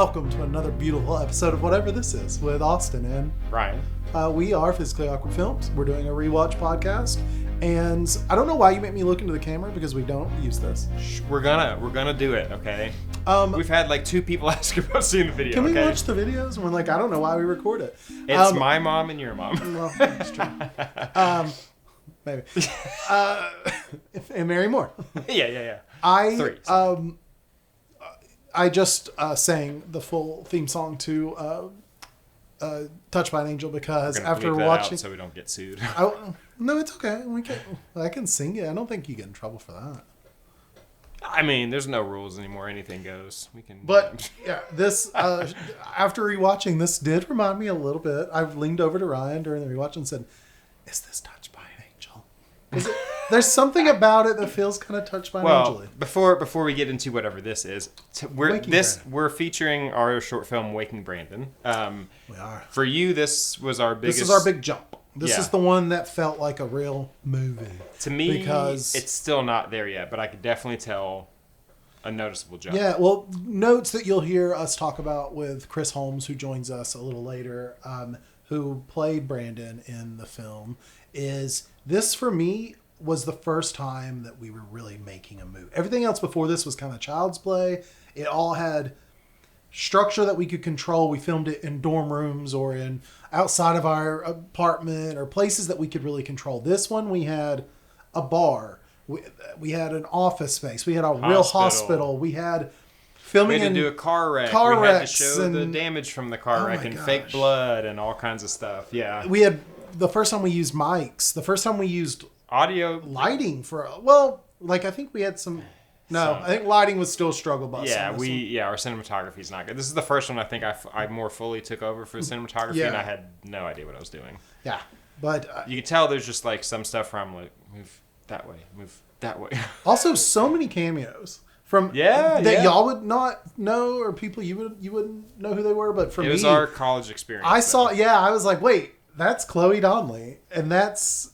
welcome to another beautiful episode of whatever this is with Austin and Ryan. We are Physically Awkward Films. We're doing a rewatch podcast, and I don't know why you make me look into the camera because we don't use this. We're gonna do it, okay? We've had like 2 people ask about seeing the video. Can we okay? watch the videos? And we're like, I don't know why we record it. It's my mom and your mom. Well, that's true. Maybe. And Mary Moore. Yeah. I 3. I just sang the full theme song to Touched by an Angel because after watching, so we don't get sued. No, it's okay. I can sing it. I don't think you get in trouble for that. I mean, there's no rules anymore. Anything goes. We can. But yeah, this after rewatching this did remind me a little bit. I leaned over to Ryan during the rewatch and said, "Is this Touched by an Angel?" There's something about it that feels kind of touched by an angel. Before we get into whatever this is, we're featuring our short film Waking Brandon. We are. For you, this was our biggest. This is our big jump. This is the one that felt like a real movie. To me, because it's still not there yet, but I could definitely tell a noticeable jump. Yeah, well, notes that you'll hear us talk about with Chris Holmes, who joins us a little later, who played Brandon in the film, is this for me was the first time that we were really making a movie. Everything else before this was kind of child's play. It all had structure that we could control. We filmed it in dorm rooms or in outside of our apartment or places that we could really control. This one, we had a bar. We had an office space. We had a real hospital. We had filming. We had to do a car wreck. We had to show the damage from the car wreck and fake blood and all kinds of stuff. Yeah. We had the first time we used mics. The first time we used audio lighting I think we had some. No, I think lighting was still a struggle bus. Yeah, our cinematography is not good. This is the first one I think I more fully took over for cinematography, and I had no idea what I was doing. Yeah, but you can tell there's just like some stuff where I'm like, move that way. Also, so many cameos from y'all would not know, or people you wouldn't know who they were. But for me, it was our college experience. I saw. Yeah, I was like, wait, that's Chloe Donnelly, and that's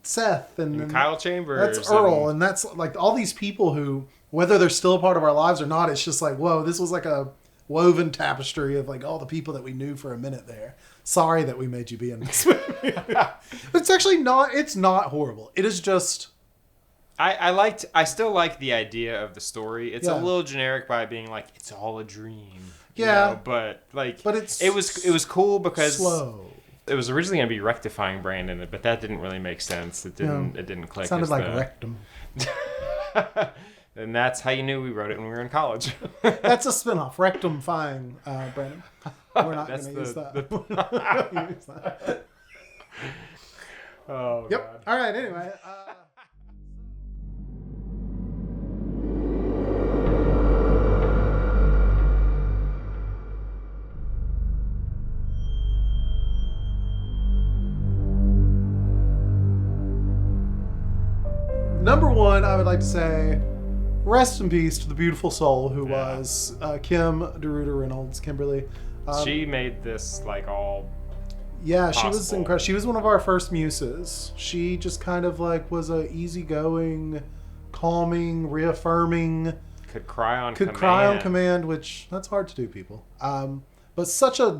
Seth and Kyle Chambers. That's Earl, and that's like all these people who, whether they're still a part of our lives or not, it's just like, whoa, this was like a woven tapestry of like all the people that we knew for a minute there. Sorry that we made you be in this movie. It's actually not. It's not horrible. It is just. I still like the idea of the story. It's a little generic by being like it's all a dream. Yeah, you know? But it's it was cool because slow. It was originally going to be rectifying Brandon, but that didn't really make sense. It didn't click. It sounded like rectum. And that's how you knew we wrote it when we were in college. That's a spinoff, rectifying Brandon. We're not going to use that. Oh, yep. God. All right. Anyway. Number one, I would like to say, rest in peace to the beautiful soul who was Kim DeRuiter Reynolds, Kimberly. She made this like all. Yeah, possible. She was incredible. She was one of our first muses. She just kind of like was a easygoing, calming, reaffirming. Could cry on command, which that's hard to do, people. But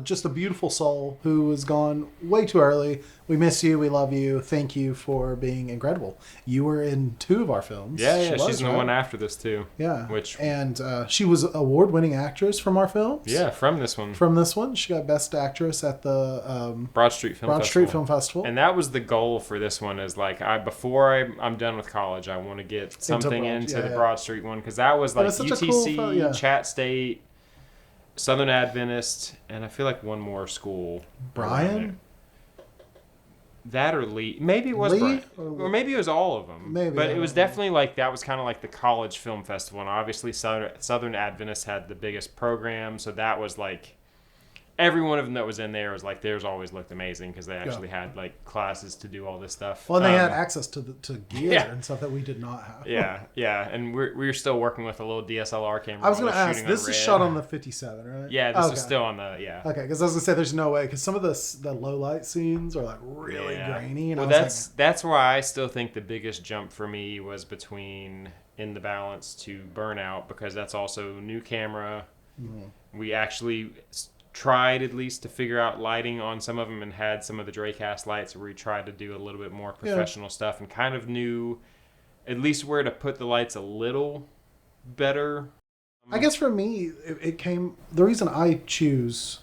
just a beautiful soul who was gone way too early. We miss you. We love you. Thank you for being incredible. You were in 2 of our films. Yeah, she's in the one after this too. Yeah, and she was an award-winning actress from our films. Yeah, from this one. She got Best Actress at the Broad Street Film Festival. And that was the goal for this one. Is like before I'm done with college, I want to get something into the Broad Street one because that was like UTC, Chat State. Southern Adventist, and I feel like one more school. Brian? That or Lee. Maybe it was Brian. Or maybe it was all of them. Maybe. But it was definitely like, that was kind of like the college film festival. And obviously Southern Adventist had the biggest program. So that was like, every one of them that was in there was like, theirs always looked amazing because they actually had like classes to do all this stuff. Well, they had access to gear and stuff that we did not have. Yeah. And we're still working with a little DSLR camera. I was going to ask, this is shot on the 57, right? Yeah, this is still on the, Okay, because I was going to say there's no way, because some of the low light scenes are like really grainy. And that's why I still think the biggest jump for me was between In the Balance to Burnout, because that's also new camera. Mm-hmm. We actually tried at least to figure out lighting on some of them and had some of the Dracast lights where we tried to do a little bit more professional stuff and kind of knew at least where to put the lights a little better. I guess for me, it came... The reason I choose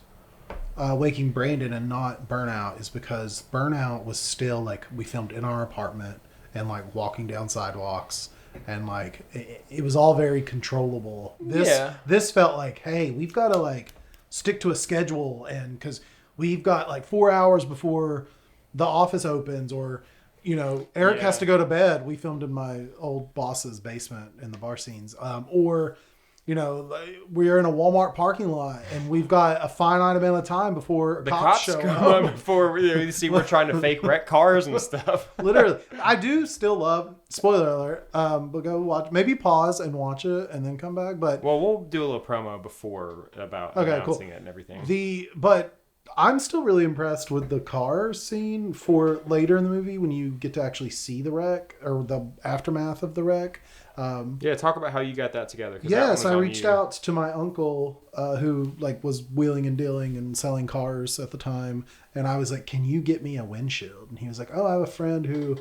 Waking Brandon and not Burnout is because Burnout was still, like, we filmed in our apartment and, like, walking down sidewalks. And, like, it was all very controllable. This felt like, hey, we've got to, like, stick to a schedule. And because we've got, like, 4 hours before the office opens or... You know, Eric has to go to bed. We filmed in my old boss's basement in the bar scenes. Or, you know, we're in a Walmart parking lot and we've got a finite amount of time before the cops show up. Before you see we're trying to fake wreck cars and stuff. Literally. I do still love, spoiler alert, but go watch, maybe pause and watch it and then come back. But well, we'll do a little promo before about announcing it and everything. But I'm still really impressed with the car scene for later in the movie when you get to actually see the wreck or the aftermath of the wreck. Talk about how you got that together. Yes, I reached out to my uncle who like was wheeling and dealing and selling cars at the time, and I was like, "Can you get me a windshield?" And he was like, "Oh, I have a friend who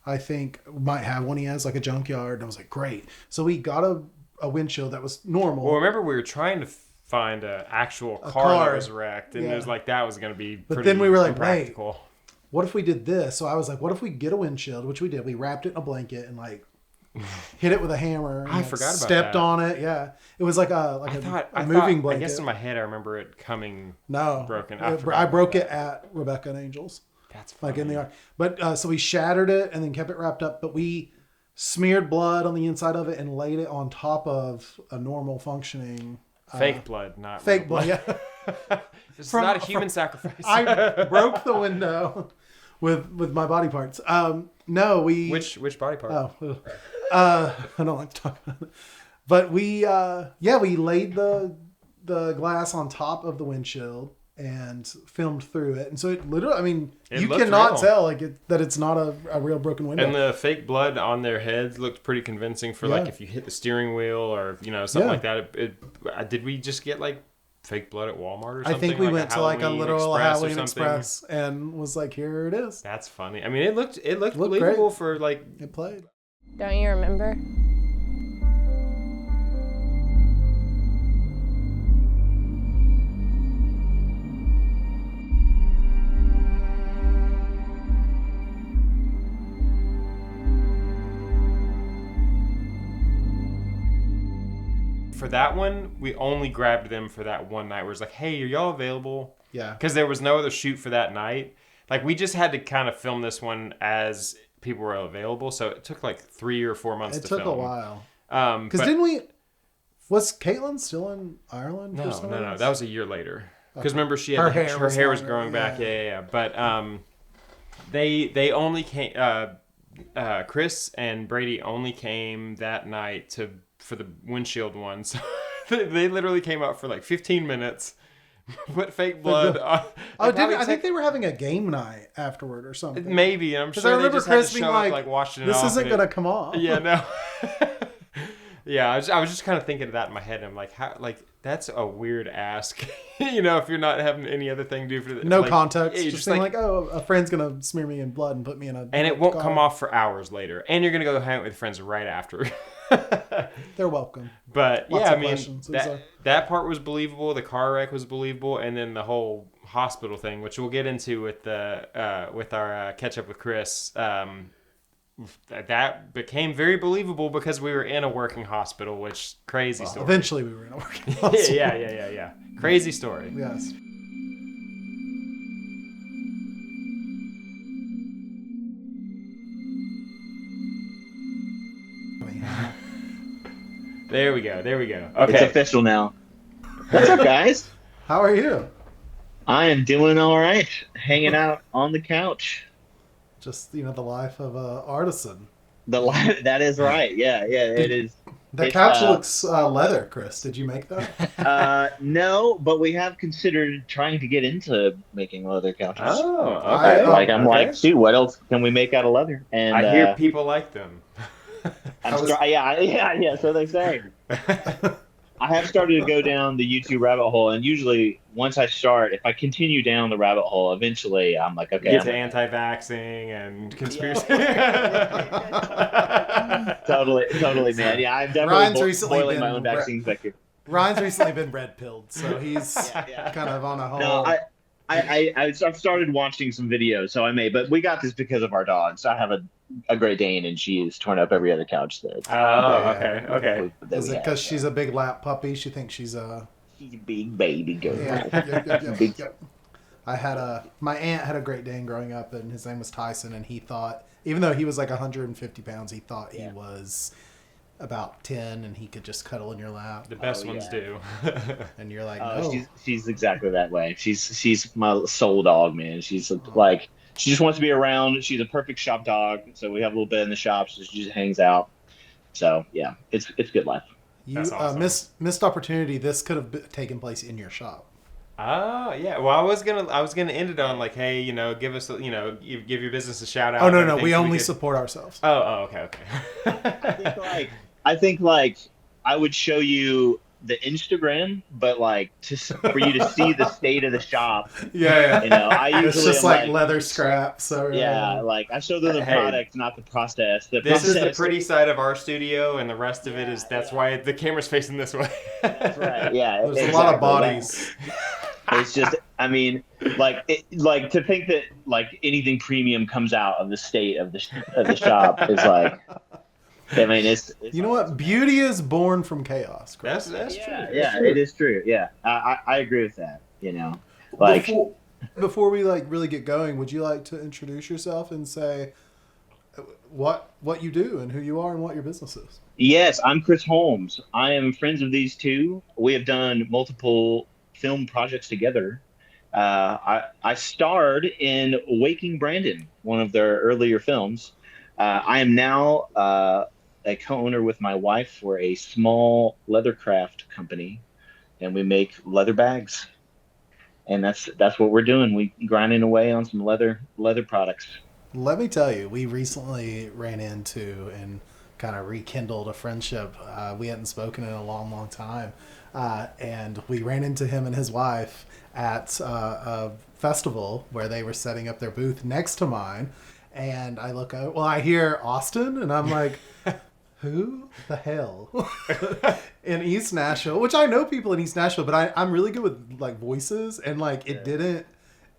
I think might have one. He has like a junkyard." And I was like, "Great!" So we got a windshield that was normal. Well, remember we were trying to find an actual car that was wrecked, and it was like that was going to be but then we were like, practical. Wait, what if we did this? So I was like, what if we get a windshield, which we did. We wrapped it in a blanket and like hit it with a hammer. And, I forgot about stepped that. on it. Yeah, it was like a moving blanket. I guess in my head I remember it coming broken. I broke it at Rebecca and Angel's. That's funny. Like in the yard. But so we shattered it and then kept it wrapped up. But we smeared blood on the inside of it and laid it on top of a normal funcning. Fake blood, not fake blood. Yeah, it's not a human sacrifice. I broke the window with my body parts. No, we which body part? Oh, I don't like to talk about it. But we laid the glass on top of the windshield and filmed through it, and so it literally, I mean, you cannot tell that it's not a real broken window. And the fake blood on their heads looked pretty convincing for like if you hit the steering wheel or something like that. Did we just get like fake blood at Walmart or something? I think we went to like a literal Halloween Express and was like, here it is. That's funny. I mean, it looked believable great. for like it played. Don't you remember? For that one, we only grabbed them for that one night where it's like, hey, are y'all available? Yeah. Because there was no other shoot for that night. Like, we just had to kind of film this one as people were available. So it took like 3 or 4 months to film. It took a while. Because didn't we... Was Caitlin still in Ireland? No. That was a year later. Because remember, she had her hair was growing back. Yeah. But they only came... Chris and Brady only came that night for the windshield one. So they literally came out for like 15 minutes, put fake blood on. I think they were having a game night afterward or something. Maybe. I'm sure they just had to show up like watching it off. This isn't going to come off. Yeah, no. Yeah, I was just kind of thinking of that in my head. I'm like, how? Like, that's a weird ask. If you're not having any other thing to do for the no context. Just being like, oh, a friend's gonna smear me in blood and put me in a and it won't come off for hours later, and you're gonna go hang out with friends right after. They're welcome. But yeah, I mean that part was believable. The car wreck was believable, and then the whole hospital thing, which we'll get into with our catch up with Chris. That became very believable because we were in a working hospital, which crazy story. Eventually we were in a working hospital. Yeah. Crazy story. Yes. There we go. Okay. It's official now. What's up, guys? How are you? I am doing all right. Hanging out on the couch. Just, the life of an artisan. That is right. Yeah, it is. The couch looks leather, Chris. Did you make that? No, but we have considered trying to get into making leather couches. Oh, okay. I'm like, shoot, what else can we make out of leather? And I hear people like them. Yeah, so they say. I have started to go down the YouTube rabbit hole, and usually once I start, if I continue down the rabbit hole, eventually I'm like, okay, Get I'm to gonna. anti-vaxxing and conspiracy. Totally, man. Yeah, I'm definitely Ryan's recently boiling been my own vaccines back here. Ryan's recently been red pilled, so he's Yeah. kind of on a No, whole. I've started watching some videos, so I may, but we got this because of our dogs. I have a Great Dane, and she has torn up every other couch Oh, okay. Is it because she's a big lap puppy? She thinks she's a. She's a big baby girl. Yeah. My aunt had a Great Dane growing up, and his name was Tyson, and he thought, even though he was like 150 pounds, he thought he was about 10, and he could just cuddle in your lap. The best ones do. And you're like, Oh, no. she's exactly that way. She's my soul dog, man. She's like, she just wants to be around. She's a perfect shop dog. So we have a little bit in the shop, so she just hangs out. So yeah, it's good life. You awesome. missed opportunity. This could have taken place in your shop. Oh yeah. Well, I was gonna end it on like, hey, give us, give your business a shout out. Oh no, we only support ourselves. Oh, okay. I think I would show you the Instagram, but for you to see the state of the shop. Yeah. I usually It's just like leather scraps. So yeah, I show them the product, not the process. This is the pretty side of our studio, and the rest of it is that's why the camera's facing this way. That's right. Yeah, there's a lot of bodies. It's just, I mean, to think that anything premium comes out of the state of the shop is like. I mean, it's you know what? Beauty is born from chaos. Chris. That's true. Yeah, it is true. Yeah, I agree with that. Before we really get going, would you like to introduce yourself and say what you do and who you are and what your business is? Yes, I'm Chris Holmes. I am friends of these two. We have done multiple film projects together. I starred in Waking Brandon, one of their earlier films. I am now a co-owner with my wife for a small leather craft company, and we make leather bags. And that's what we're doing. We grinding away on some leather products. Let me tell you, we recently ran into and kind of rekindled a friendship. We hadn't spoken in a long, long time. And we ran into him and his wife at a festival where they were setting up their booth next to mine. And I look out, I hear Austin, and I'm like, who the hell? In East Nashville, which I know people in East Nashville, but I'm really good with voices, and it didn't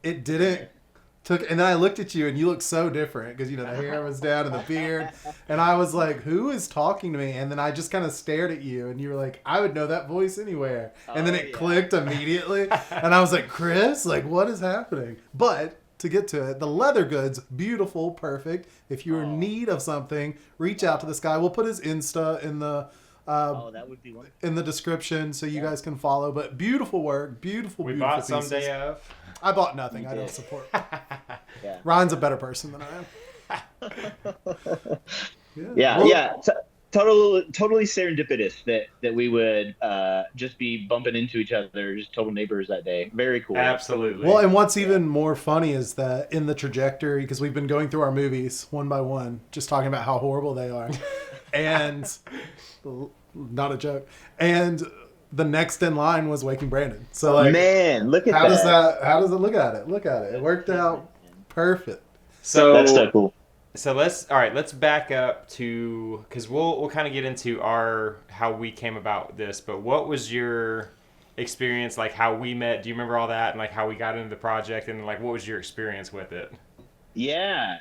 and then I looked at you, and you looked so different because the hair was down and the beard, and I was like, who is talking to me? And then I just kind of stared at you, and you were like, I would know that voice anywhere. And then it clicked immediately, and I was like, Chris, what is happening? But to get to it, the leather goods, beautiful, perfect. If you're in need of something, reach out to this guy. We'll put his Insta in the that would be wonderful. in the description so you guys can follow. But beautiful work, beautiful. We beautiful bought pieces. someday of. I bought nothing. I don't support. Ryan's a better person than I am. Yeah. Totally serendipitous that we would just be bumping into each other, just total neighbors that day. Very cool. Absolutely. Well, and what's even more funny is that in the trajectory, because we've been going through our movies one by one, just talking about how horrible they are, and not a joke. And the next in line was Waking Brandon. So man, look at that. How does it look at it? Look at it. It worked out perfect. So that's so cool. So let's back up to, because we'll kind of get into how we came about this, but what was your experience, how we met? Do you remember all that, and how we got into the project, and what was your experience with it? Yeah.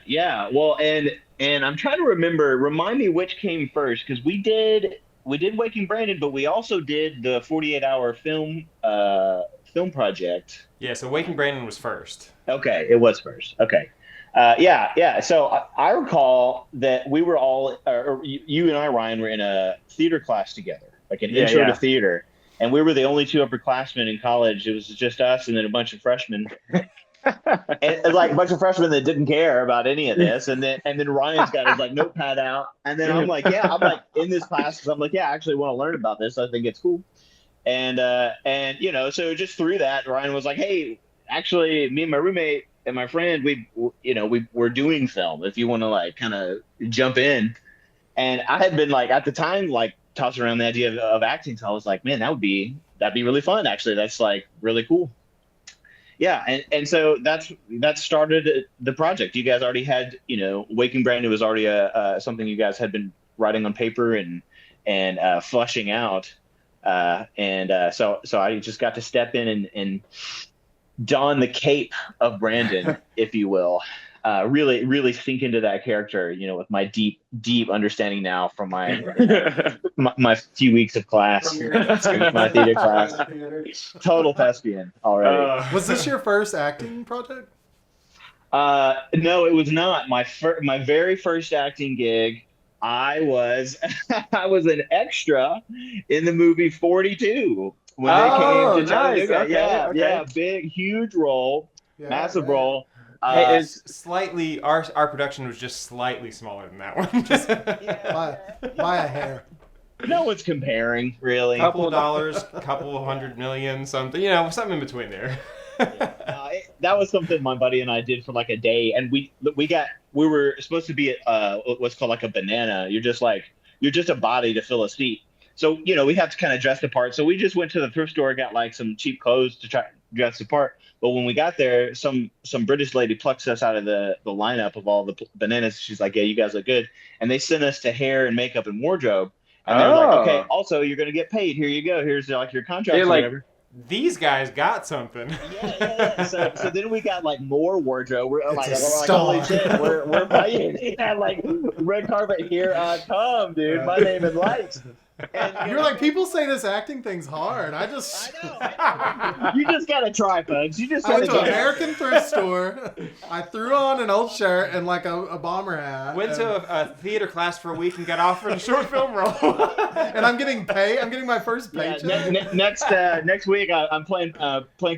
Well, and I'm trying to remind me which came first, because we did Waking Brandon, but we also did the 48-hour film project. Yeah, so Waking Brandon was first. Okay, it was first. Okay. So I recall that we were all, or you and I, Ryan, were in a theater class together, an intro to theater, and we were the only two upperclassmen in college. It was just us and then a bunch of freshmen, and a bunch of freshmen that didn't care about any of this. And then Ryan's got his notepad out, and then I'm in this class because I'm I actually want to learn about this. I think it's cool, and so just through that, Ryan was like, hey, actually, me and my roommate and my friend, we're doing film if you want to kind of jump in. And I had been at the time tossing around the idea of acting. So I was like, man, that'd be really fun. Actually, that's like really cool. Yeah, and so that started the project. You guys already had, Waking Brandon was already something you guys had been writing on paper and fleshing out. So I just got to step in and don the cape of Brandon, if you will. Really, really sink into that character, with my deep understanding now from my few weeks of class, my theater class. Total thespian already. Was this your first acting project? No, it was not. My very first acting gig, I was an extra in the movie 42 when they came to Chattanooga. Okay, Yeah, big, huge role, massive role. Our production was just slightly smaller than that one. By a hair. No one's comparing, really. Couple of dollars, couple of $100 million, something, something in between there. That was something my buddy and I did for like a day, and we were supposed to be what's called like a banana. You're just a body to fill a seat. So we have to kind of dress the part. So we just went to the thrift store, got like some cheap clothes to try to dress the part. But when we got there, some British lady plucks us out of the lineup of all the bananas. She's like, "Yeah, you guys look good," and they sent us to hair and makeup and wardrobe. And they're like, "Okay, also you're gonna get paid. Here you go. Here's like your contract or whatever." These guys got something. Yeah. So then we got like more wardrobe. We're like holy shit, we're playing. Yeah, like red carpet, here I come, dude. My name is Lights. And you're like, people say this acting thing's hard. I know. You just gotta try, folks. I went to an American thrift store. I threw on an old shirt and like a bomber hat. Went to a theater class for a week and got offered a short film role. And I'm getting paid. I'm getting my first paycheck. Next week I'm playing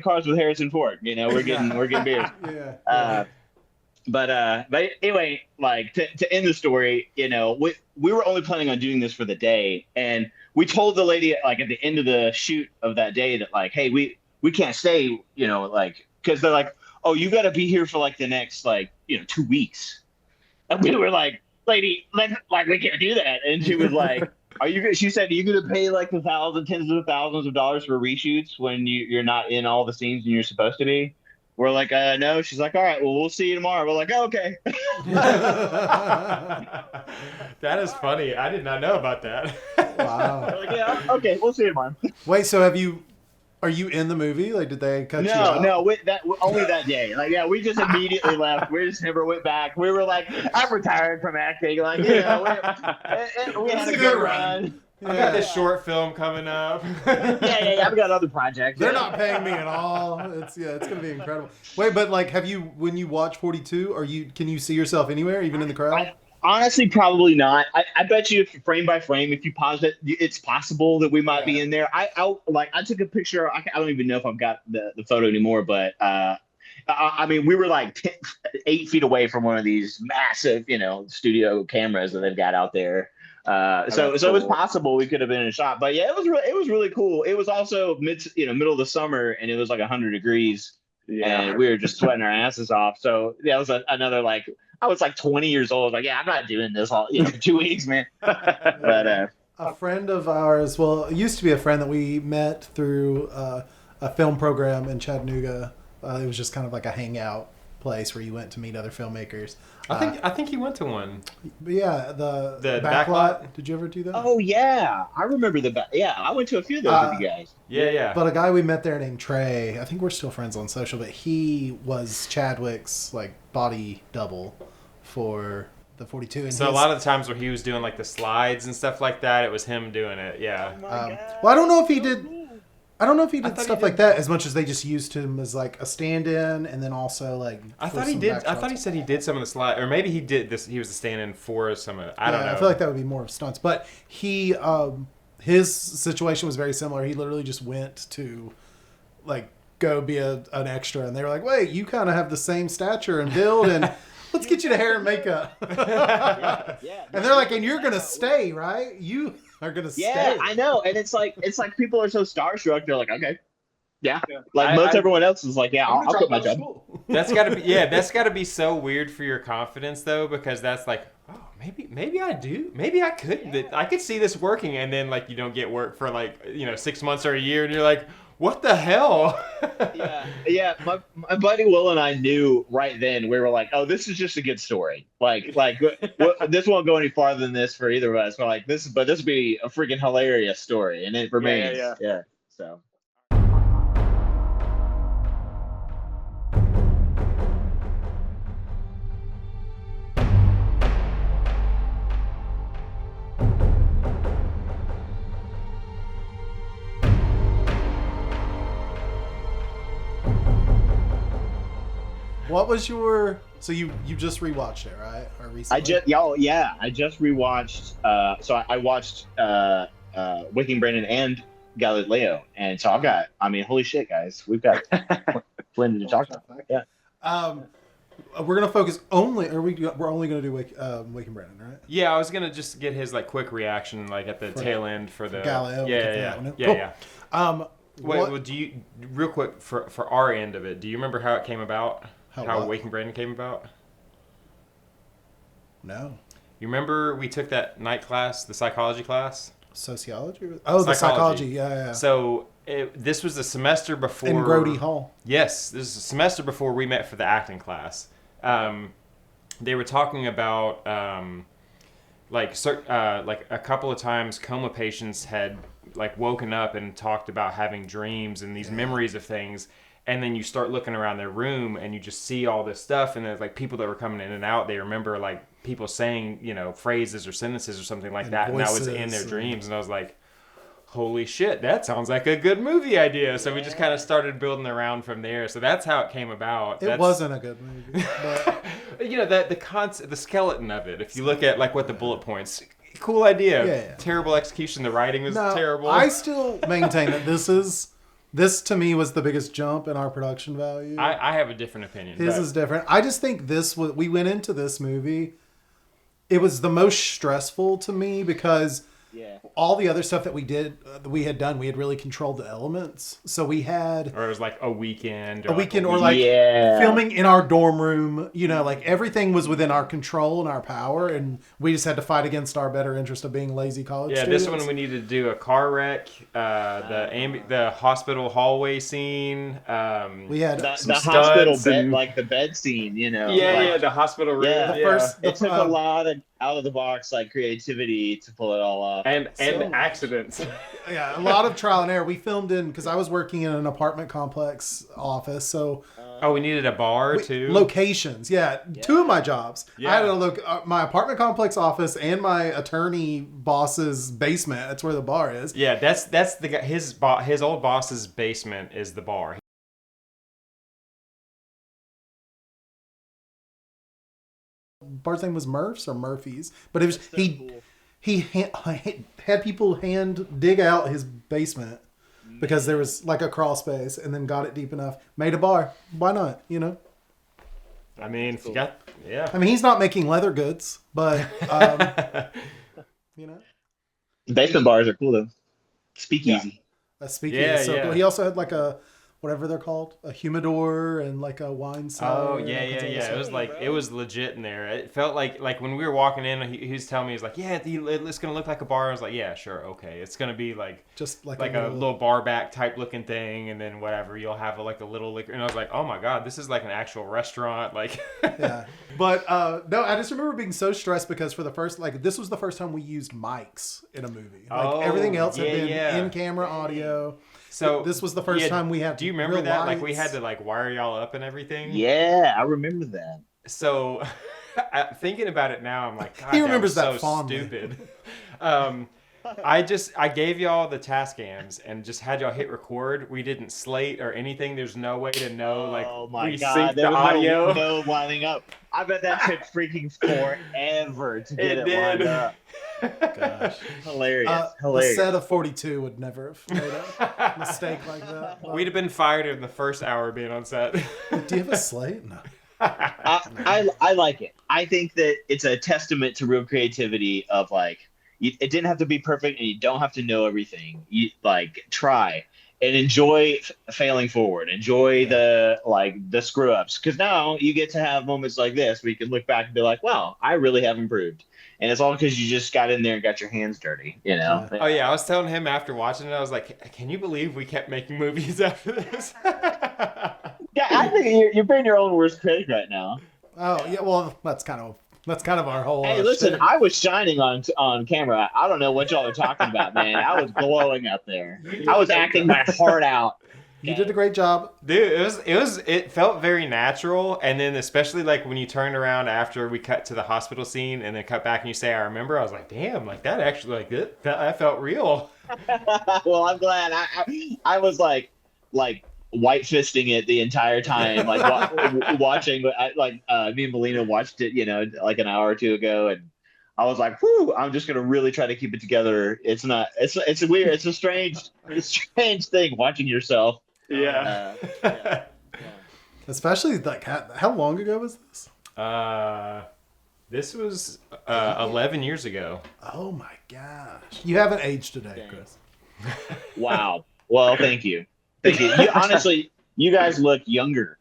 cards with Harrison Ford. We're getting beers. Yeah. But anyway, like to end the story, we were only planning on doing this for the day, and we told the lady like at the end of the shoot of that day that like, hey, we can't stay, like because they're like, oh, you got to be here for like the next 2 weeks, and we were like, lady, like we can't do that, and she was like, she said, are you gonna pay like tens of thousands of dollars for reshoots when you're not in all the scenes and you're supposed to be? We're like, no. She's like, all right, well, we'll see you tomorrow. We're like, oh, okay. That is funny. I did not know about that. Wow. We're like, yeah, okay, we'll see you tomorrow. Wait, so are you in the movie? Like, did they cut you out? No, only that day. Like, yeah, we just immediately left. We just never went back. We were like, I'm retired from acting. Like, we had a good run. I got this short film coming up. Yeah. I've got other projects. They're not paying me at all. It's gonna be incredible. Wait, but like, when you watch 42, can you see yourself anywhere, even in the crowd? Honestly, probably not. I bet you if frame by frame, if you pause it, it's possible that we might be in there. I took a picture. I don't even know if I've got the photo anymore, but I mean, we were like 8 feet away from one of these massive, studio cameras that they've got out there. So it was possible we could have been in a shot, but yeah, it was really cool. It was also middle of the summer, and it was like 100 degrees, and we were just sweating our asses off. So yeah, it was another like, I was like 20 years old. Like, yeah, I'm not doing this all 2 weeks, man. But a friend of ours, well, it used to be a friend that we met through a film program in Chattanooga. It was just kind of like a hangout place where you went to meet other filmmakers. I think he went to one. Yeah, the backlot. Did you ever do that? Oh yeah, I remember Yeah, I went to a few of those with you guys. Yeah. But a guy we met there named Trey, I think we're still friends on social, but he was Chadwick's like body double for the 42. And so a lot of the times where he was doing like the slides and stuff like that, it was him doing it. Yeah. Well, I don't know if he did. I don't know if he did stuff like that as much as they just used him as like a stand-in, and then also like. I thought he did. I thought he said he did some of the slides, or maybe he did this. He was the stand-in for some of it. I don't know. I feel like that would be more of stunts, but he, his situation was very similar. He literally just went to, like, go be an extra, and they were like, "Wait, you kind of have the same stature and build, and let's get you to hair and makeup." Yeah. And they're like, "And you're gonna stay, right? You." Are gonna stay. Yeah, I know, and it's like people are so starstruck. They're like, okay, yeah. Like everyone else is like, yeah, I'll quit my job. That's gotta be so weird for your confidence though, because that's like, oh maybe I do. Maybe I could. I could see this working, and then like you don't get work for like 6 months or a year, and you're like, what the hell? Yeah. My buddy Will and I knew right then. We were like, oh, this is just a good story. Like this won't go any farther than this for either of us. We're like this would be a freaking hilarious story, and it remains. Yeah. So. What was your? So you just rewatched it, right? Or recently? I just rewatched. So I watched Waking Brandon and Galileo, and so I've got. I mean, holy shit, guys, we've got plenty to talk about. Yeah. We're gonna focus only. We're only gonna do Waking Brandon, right? Yeah, I was gonna just get his like quick reaction, like at the tail end for the Galileo. Yeah. Wait, well, do you real quick for our end of it? Do you remember how it came about? How Waking Brandon came about? No. You remember we took that night class, the psychology class? Sociology? Oh, the psychology. Yeah. So this was the semester before. In Grody Hall. Yes, this is a semester before we met for the acting class. They were talking about like a couple of times coma patients had like woken up and talked about having dreams and these memories of things. And then you start looking around their room and you just see all this stuff. And there's like people that were coming in and out. They remember like people saying, phrases or sentences or something like that. And that was in their dreams. And I was like, holy shit, that sounds like a good movie idea. So we just kind of started building around from there. So that's how it came about. It wasn't a good movie. But... the skeleton of it. If you look at like what the bullet points, cool idea. Yeah. Terrible execution. The writing was terrible. I still maintain that this to me was the biggest jump in our production value. I have a different opinion. His is different. I just think we went into this movie, it was the most stressful to me because all the other stuff that we had done, we had really controlled the elements. So we had... Or it was like a weekend. Or filming in our dorm room. Like everything was within our control and our power. And we just had to fight against our better interest of being lazy college students. This one we needed to do a car wreck, the hospital hallway scene. We had the hospital bed, like the bed scene, the hospital room. It took a lot of out of the box like creativity to pull it all off. And accidents. A lot of trial and error. We filmed because I was working in an apartment complex office, so we needed a bar too. Locations, two of my jobs. I had to my apartment complex office and my attorney boss's basement. That's where the bar is. Yeah, that's the guy. His old boss's basement is the bar. Bar's name was Murph's or Murphy's, but it was he had people hand dig out his basement because there was like a crawl space, and then got it deep enough, made a bar. Why not? I mean, if you got I mean, he's not making leather goods, but basement bars are cool though. Speakeasy. A speakeasy. Yeah, so cool. He also had like a whatever they're called, a humidor and like a wine cellar. Oh yeah. It was legit in there. It felt like when we were walking in, he was telling me, he's like, it's gonna look like a bar. I was like, yeah, sure, okay. It's gonna be like just like a little bar back type looking thing, and then whatever, you'll have a little liquor. And I was like, oh my god, this is like an actual restaurant. Like yeah. But no, I just remember being so stressed because this was the first time we used mics in a movie. Everything else had been in camera audio. So this was the first time we had. Do you remember that? Lights. Like we had to wire y'all up and everything. Yeah, I remember that. So, thinking about it now, I'm like, God, he remembers that was so fondly. Stupid. I gave y'all the Tascams and just had y'all hit record. We didn't slate or anything. There's no way to know we synced the audio. No lining up. I bet that took freaking forever to get it lined up. Gosh, hilarious! A set of 42 would never have made a mistake like that. We'd have been fired in the first hour of being on set. Do you have a slate? No. I like it. I think that it's a testament to real creativity of it didn't have to be perfect and you don't have to know everything. You try. and enjoy failing forward. Enjoy the screw ups, because now you get to have moments like this where you can look back and be like, "Wow, I really have improved." And it's all because you just got in there and got your hands dirty, you know? Yeah. Oh yeah, I was telling him after watching it, I was like, "Can you believe we kept making movies after this?" Yeah, I think you're being your own worst critic right now. Oh yeah, well that's kind of our whole. Hey, listen, shtick. I was shining on camera. I don't know what y'all are talking about, man. I was glowing up there. I was acting my heart out. You did a great job. Dude, it felt very natural, and then especially like when you turned around after we cut to the hospital scene and then cut back and you say, "I remember," I was like, "Damn, like that actually that felt real." Well, I'm glad. I was like white fisting it the entire time, like watching. Me and Melina watched it, like an hour or two ago, and I was like, "Whew!" I'm just gonna really try to keep it together. It's not. It's weird. It's a strange thing watching yourself. Yeah. Yeah. Especially like how long ago was this? This was 11 years ago. Oh my gosh, you haven't aged today, Chris. Wow. Well, thank you. Thank you. Honestly, you guys look younger.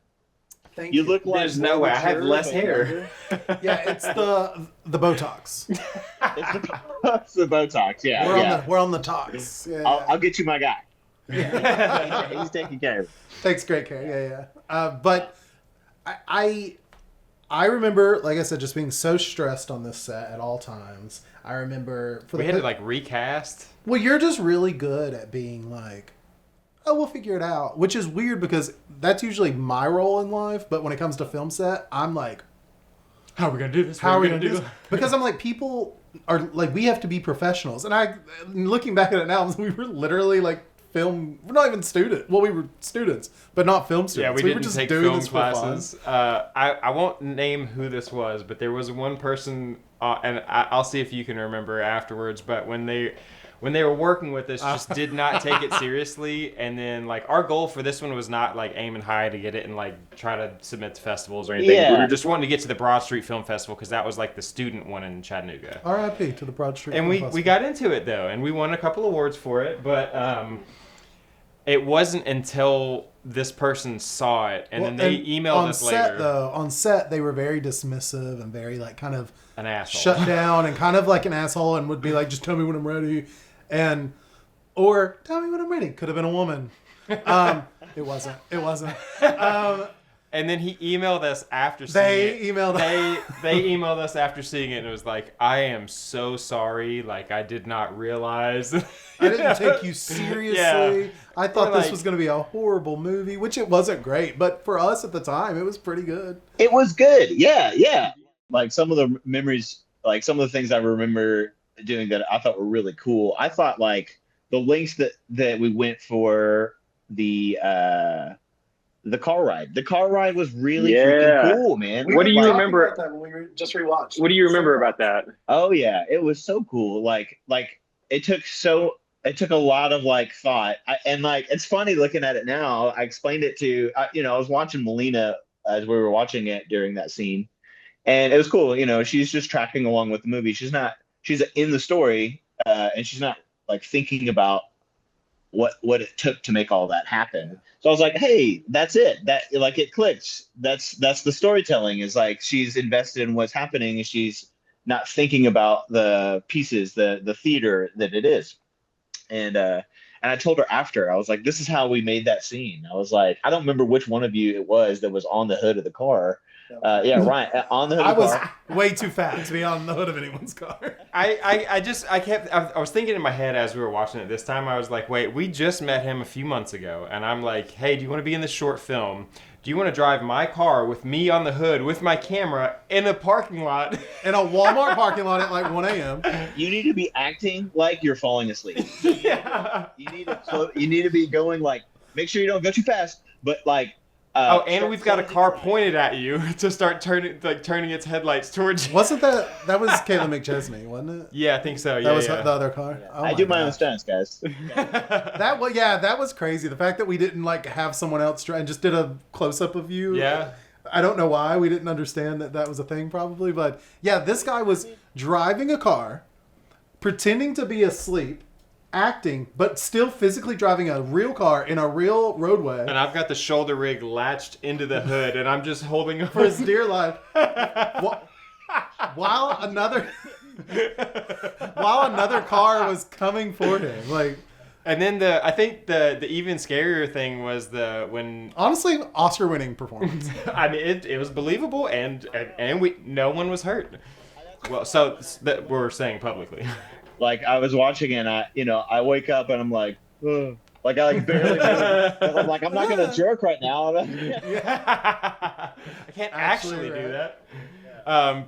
Thank You look like There's no way. I have mature, less but hair. younger. Yeah, it's the Botox. It's the Botox. Yeah. We're on the tox. Yeah, I'll get you my guy. He's taking care of it. takes great care. Yeah. But I remember, like I said, just being so stressed on this set at all times. I remember We had to like recast. Well, you're just really good at being like, oh, we'll figure it out, which is weird because that's usually my role in life. But when it comes to film set, I'm like, How are we gonna do this? how are we gonna do this? Because I'm like, people are like, we have to be professionals. And looking back at it now, we were literally like we're not even students. Well, we were students, but not film students. Yeah, we were didn't just take doing film this for fun. classes. I won't name who this was, but there was one person, and I'll see if you can remember afterwards. But when they were working with us, just did not take it seriously. And then like our goal for this one was not like aiming high to get it and like try to submit to festivals or anything. Yeah. We were just wanting to get to the Broad Street Film Festival because that was like the student one in Chattanooga. R.I.P. to the Broad Street. And Film we got into it though, and we won a couple awards for it, but it wasn't until this person saw it, and then they emailed us later. On set, they were very dismissive and very like kind of An asshole. shut down and kind of like an asshole and would be like, just tell me when I'm ready. Or tell me when I'm ready. Could have been a woman. It wasn't. And then he emailed us after seeing it. They emailed us after seeing it, and it was like, I am so sorry. Like, I did not realize. I didn't take you seriously. Yeah. I thought We're this like- was going to be a horrible movie, which it wasn't great. But for us at the time, it was pretty good. It was good. Yeah. Like some of the memories, like some of the things I remember doing that I thought were really cool. I thought like the lengths that we went for the car ride. The car ride was really freaking cool, man. What do you Talking remember? about that when we just rewatched. What do you remember about that? Oh yeah, it was so cool. Like it took a lot of like thought. And like it's funny looking at it now. I explained it to I was watching Melina as we were watching it during that scene, and it was cool. She's just tracking along with the movie. She's in the story, and she's not like thinking about what it took to make all that happen. So I was like, hey, that's it. That like it clicks. That's the storytelling, is like she's invested in what's happening and she's not thinking about the pieces, the theater that it is. And I told her after, I was like, this is how we made that scene. I was like, I don't remember which one of you it was that was on the hood of the car. Yeah, Ryan, on the hood of the car. I was way too fat to be on the hood of anyone's car. I was thinking in my head as we were watching it this time, I was like, wait, we just met him a few months ago. And I'm like, hey, do you want to be in this short film? Do you want to drive my car with me on the hood with my camera in a parking lot? In a Walmart parking lot at like 1 a.m. You need to be acting like you're falling asleep. Yeah. You need to be going like, make sure you don't go too fast, but like. And we've got a car pointed at you to start turning its headlights towards you. Wasn't that was Caitlin McChesney, wasn't it? Yeah, I think so. Yeah, That was yeah. the other car. Yeah. Oh I do my own gosh. stunts, guys. That was crazy. The fact that we didn't like have someone else try and just did a close up of you. Yeah. I don't know why we didn't understand that was a thing probably, but yeah, this guy was driving a car, pretending to be asleep, acting, but still physically driving a real car in a real roadway. And I've got the shoulder rig latched into the hood, and I'm just holding on for his dear life. While another car was coming for him, like. And then I think the even scarier thing was when honestly Oscar-winning performance. I mean, it was believable, and no one was hurt. Well, so that we're saying publicly. Like I was watching and I wake up and I'm like, ugh. Like I barely. I'm like, I'm not gonna jerk right now. I can't actually do that.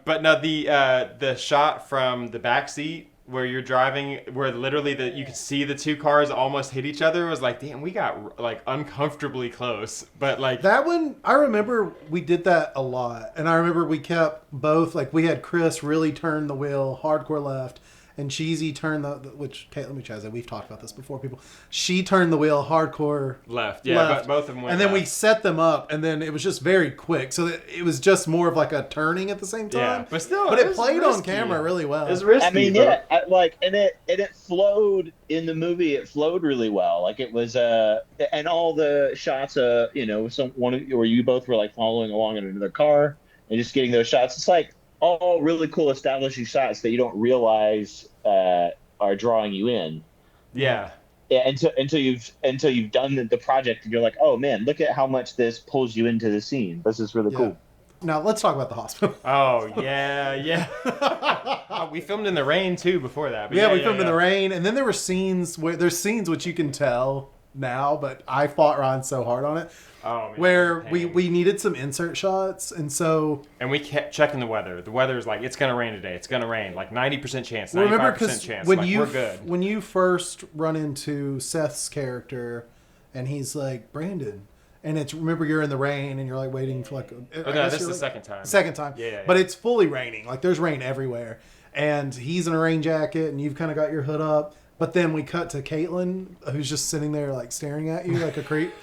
But no, the shot from the back seat where you're driving, where literally you could see the two cars almost hit each other, was like, damn, we got like uncomfortably close. But like that one, I remember we did that a lot, and I remember we kept both, like we had Chris really turn the wheel hardcore left, and Cheesy turned which Caitlin Muchaza, we've talked about this before, people. She turned the wheel hardcore left. Yeah, left. Both of them went and then left. we set them up, and then it was just very quick. So it was just more of like a turning at the same time. Yeah, but still, it played risky on camera really well. It was risky. I mean, yeah, and it flowed in the movie. It flowed really well. Like it was, and all the shots, where you both were like following along in another car and just getting those shots. It's like all really cool establishing shots that you don't realize are drawing you in. Yeah. Yeah. Until you've done the project and you're like, oh man, look at how much this pulls you into the scene. This is really cool. Now let's talk about the hospital. Oh yeah. We filmed in the rain too before that. But we filmed in the rain, and then there were scenes there's scenes which you can tell now, but I fought Ron so hard on it. Oh, man, where we needed some insert shots, and we kept checking the weather. The weather's like, it's gonna rain today. It's gonna rain, like 90% chance, 95% chance. When like, we're good. When you first run into Seth's character, and he's like, Brandon, and remember you're in the rain and you're like waiting for like. This is the second time. Second time. Yeah. But it's fully raining. Like there's rain everywhere, and he's in a rain jacket, and you've kind of got your hood up. But then we cut to Caitlin, who's just sitting there like staring at you like a creep.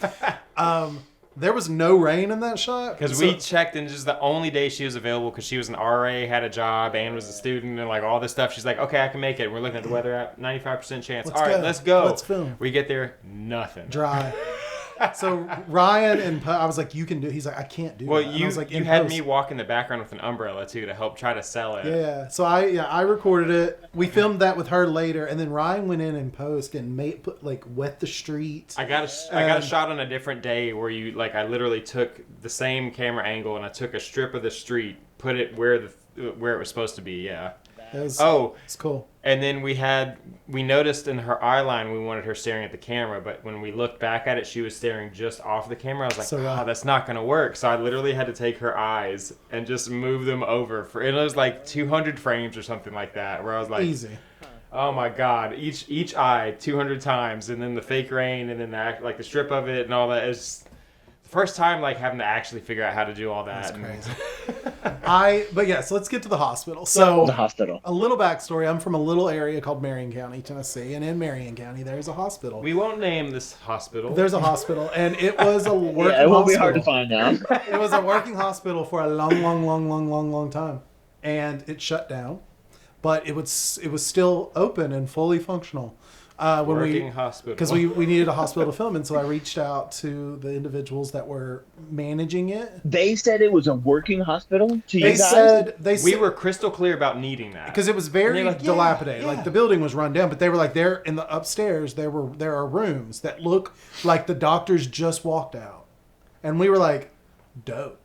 There was no rain in that shot. Because we checked, and this is the only day she was available because she was an RA, had a job, and was a student, and like all this stuff. She's like, okay, I can make it. We're looking at the weather at 95% chance. All right, let's go. Let's film. We get there, nothing. Dry. So Ryan and I was like, you can do it. He's like, I can't do it. Well, you had me walk in the background with an umbrella too to help try to sell it. Yeah. So I recorded it. We filmed that with her later, and then Ryan went in and post and wet the street. I got a shot on a different day where I literally took the same camera angle and I took a strip of the street, put it where it was supposed to be. Yeah. It's cool. And then we noticed in her eye line we wanted her staring at the camera, but when we looked back at it, she was staring just off the camera. I was like, that's not going to work. So I literally had to take her eyes and just move them over. It was like 200 frames or something like that, where I was like, easy. Oh my God, each eye 200 times, and then the fake rain, and then the strip of it and all that. Is first time having to actually figure out how to do all that. That's crazy. But yes, let's get to the hospital. So the hospital. A little backstory. I'm from a little area called Marion County, Tennessee, and in Marion County there's a hospital. We won't name this hospital. There's a hospital, and it was a working hospital. It won't be hard to find now. It was a working hospital for a long time, and it shut down, but it was still open and fully functional. Working hospital. Because we needed a hospital to film, and so I reached out to the individuals that were managing it. They said it was a working hospital to you guys? They said we were crystal clear about needing that. Because it was very dilapidated. Yeah. Like the building was run down, but they were like, there in the upstairs, there are rooms that look like the doctors just walked out. And we were like, dope.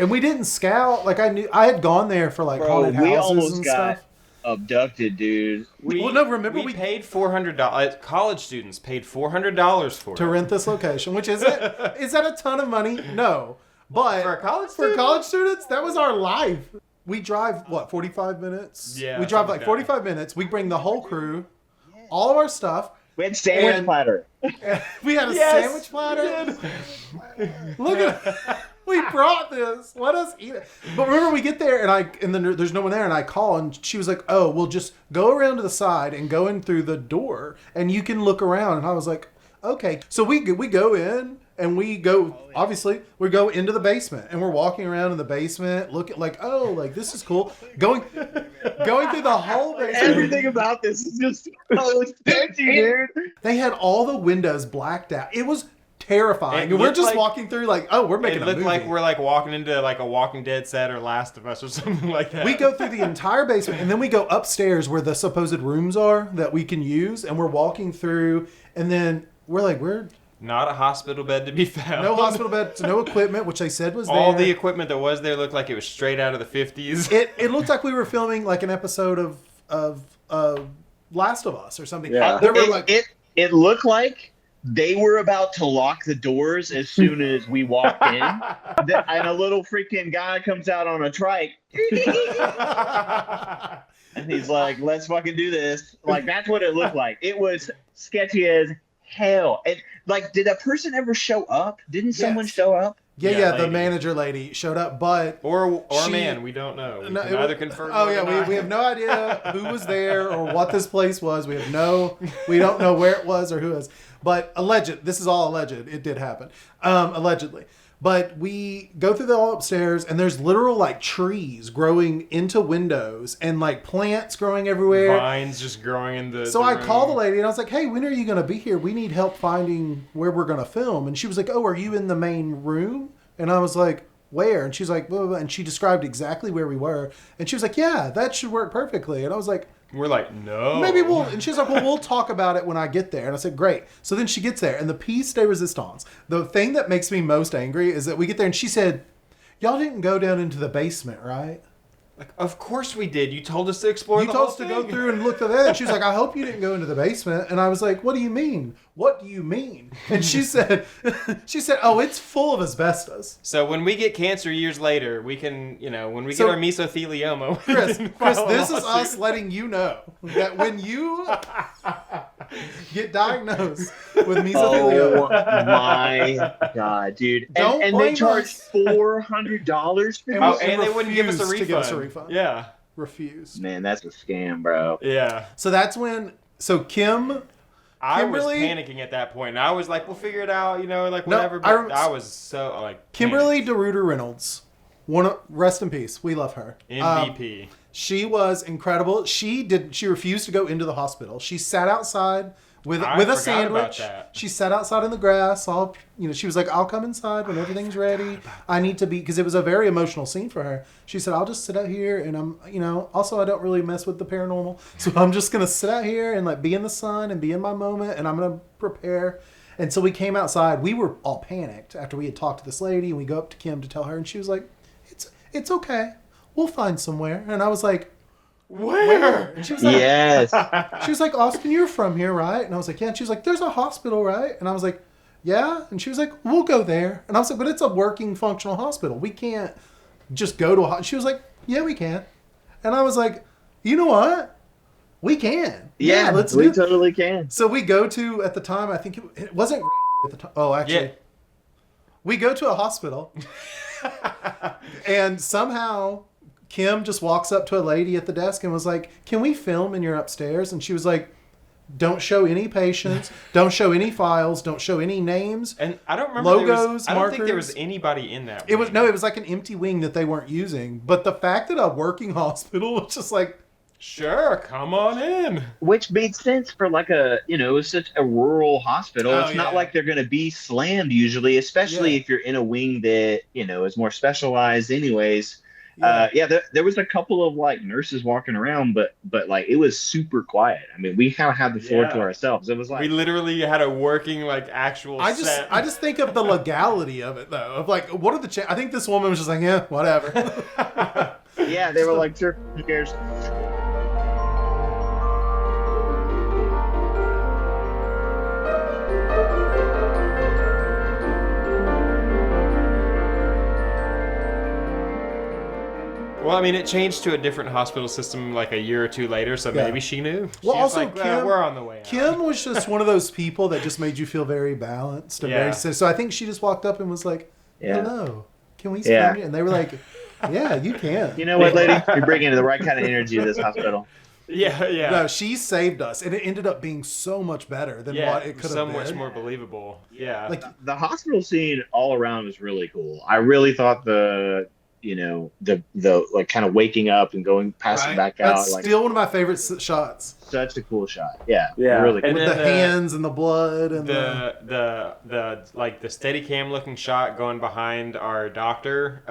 And we didn't scout. Like I had gone there for haunted houses and stuff. Abducted, dude. We paid $400. College students paid $400 to rent this location, which is that a ton of money? No, but for college students, that was our life. We drive 45 minutes? Yeah, we drive 45 minutes. We bring the whole crew, all of our stuff. We had sandwich platter. We had a sandwich platter. Look at it. We brought this. Let us eat it. But remember, we get there and then there's no one there, and I call, and she was like, "Oh, we'll just go around to the side and go in through the door, and you can look around." And I was like, "Okay." So we go in and we go. Obviously, we go into the basement, and we're walking around in the basement, this is cool. going through the whole basement. Everything about this is just so sketchy, dude. They had all the windows blacked out. It was terrifying. And we're just walking through like, oh, we're making a movie. It looked like we're like walking into like a Walking Dead set or Last of Us or something like that. We go through the entire basement and then we go upstairs where the supposed rooms are that we can use, and we're walking through, and then we're like, we're not a hospital bed to be found. No hospital bed, no equipment, which they said was there. All the equipment that was there looked like it was straight out of the 50s. It looked like we were filming like an episode of Last of Us or something. Yeah. It looked like they were about to lock the doors as soon as we walked in, and a little freaking guy comes out on a trike, and he's like, "Let's fucking do this!" Like that's what it looked like. It was sketchy as hell. And like, did a person ever show up? Didn't someone show up? Yeah, the manager lady showed up, but or man, we don't know. We can either confirm. Oh yeah, we have no idea who was there or what this place was. We don't know where it was or who it was. But this is all alleged. It did happen, allegedly. But we go through the all upstairs, and there's literal like trees growing into windows and like plants growing everywhere. Vines just growing in the. So I called the lady and I was like, "Hey, when are you going to be here? We need help finding where we're going to film." And she was like, "Oh, are you in the main room?" And I was like, "Where?" And she's like, blah, blah, blah. And she described exactly where we were. And she was like, "Yeah, that should work perfectly." And I was like, we're like, no. Maybe we'll... And she's like, well, we'll talk about it when I get there. And I said, great. So then she gets there. And the piece de resistance, the thing that makes me most angry is that we get there and she said, y'all didn't go down into the basement, right? Like, of course we did. You told us to explore the whole thing. You told us to go through and look at that. And she was like, I hope you didn't go into the basement. And I was like, what do you mean? What do you mean? And she said, oh, it's full of asbestos. So when we get cancer years later, we can, when we get our mesothelioma. Chris, this is us letting you know that when you get diagnosed with mesothelioma. Oh my God, dude. And they charge $400 for this? And they wouldn't give us a refund. Yeah. Refused. Man, that's a scam, bro. Yeah. So that's when, I was panicking at that point. And I was like, we'll figure it out, like whatever. But I was so like Kimberly DeRuiter Reynolds. Rest in peace. We love her. MVP. She was incredible. She refused to go into the hospital. She sat outside with a sandwich. She sat outside in the grass. She was like, I'll come inside when everything's ready. I need to be, because it was a very emotional scene for her. She said, I'll just sit out here and also I don't really mess with the paranormal. So I'm just going to sit out here and like be in the sun and be in my moment, and I'm going to prepare. And so we came outside. We were all panicked after we had talked to this lady, and we go up to Kim to tell her, and she was like, it's okay. We'll find somewhere. And I was like, where? And she was like, yes. She was like, Austin, you're from here, right? And I was like, yeah. And she was like, there's a hospital, right? And I was like, yeah. And she was like, we'll go there. And I was like, but it's a working, functional hospital. We can't just go to a hospital. She was like, yeah, we can. And I was like, you know what? We can. Yeah, we totally can. So we go to, at the time, I think it wasn't at the time. Oh, actually. Yeah. We go to a hospital. And somehow Kim just walks up to a lady at the desk and was like, can we film in your upstairs? And she was like, don't show any patients, don't show any files, don't show any names. And I don't remember logos, I don't think there was anybody in that wing. It was like an empty wing that they weren't using. But the fact that a working hospital was just like, sure, come on in. Which made sense for like it's such a rural hospital. It's not like they're going to be slammed usually, especially if you're in a wing that, is more specialized anyways. There was a couple of like nurses walking around, but like it was super quiet. I mean, we kind of had the floor to ourselves. It was like we literally had a working like actual set. I just think of the legality of it though. Of like, what are the I think this woman was just like, yeah, whatever. Yeah, they were like, sure, who cares? Well, I mean, it changed to a different hospital system like a year or two later, so maybe she knew. Well, she also, was like, Kim, we're on the way out. Kim was just one of those people that just made you feel very balanced. And very so I think she just walked up and was like, hello, can we film you? And they were like, yeah, you can. You know what, lady? You're bringing the right kind of energy to this hospital. Yeah. No, she saved us, and it ended up being so much better than what it could have been. So much more believable. Yeah. Like the hospital scene all around was really cool. I really thought the the like kind of waking up and going passing back out. That's like still one of my favorite shots. such a cool shot. Yeah, Yeah. really cool. And With then the hands and the blood and the like the steady cam looking shot going behind our doctor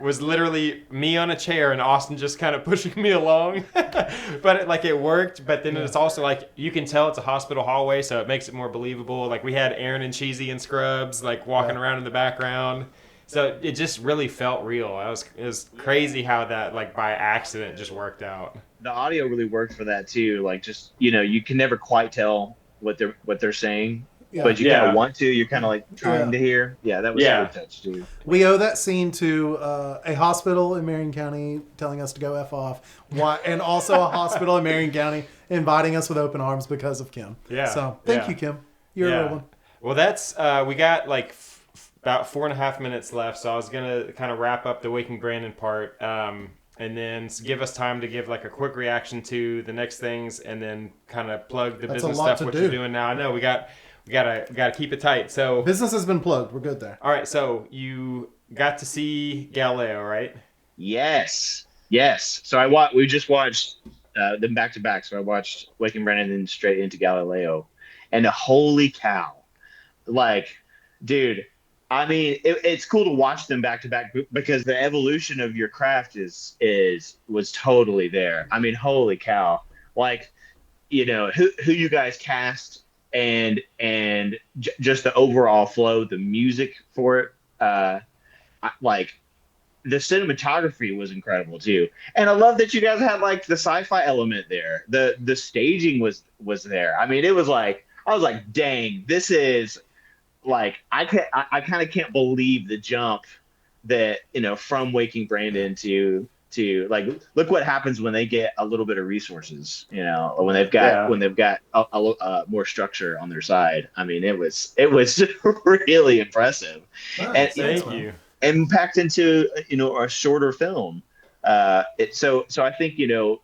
was literally me on a chair and Austin just kind of pushing me along. But it worked, but then it's also like you can tell it's a hospital hallway, so it makes it more believable. Like we had Aaron and Cheesy and Scrubs like walking around in the background. So it just really felt real. It was crazy how that like by accident just worked out. The audio really worked for that too. Like just you can never quite tell what they're saying, but you kind of want to. You're kind of like trying to hear. Yeah, that was a good touch too. We owe that scene to a hospital in Marion County telling us to go F off, and also a hospital in Marion County inviting us with open arms because of Kim. Yeah. So thank you, Kim. You're a real one. Well, that's we got like about 4.5 minutes left, so I was gonna kind of wrap up the Waking Brandon part, and then give us time to give like a quick reaction to the next things, and then kind of plug the business stuff what you're doing now. I know we gotta keep it tight. So business has been plugged. We're good there. All right, so you got to see Galileo, right? Yes. So we just watched them back to back. So I watched Waking Brandon and then straight into Galileo, and holy cow, like, dude. I mean, it's cool to watch them back to back because the evolution of your craft was totally there. I mean, holy cow! Like, who you guys cast and just the overall flow, the music for it, like the cinematography was incredible too. And I love that you guys had like the sci-fi element there. The staging was there. I mean, it was like I was like, dang, this is. Like I kind of can't believe the jump that from Waking Brandon to like look what happens when they get a little bit of resources, or when they've got a more structure on their side. I mean, it was really impressive. Nice. And Thank you. And packed into a shorter film. So I think it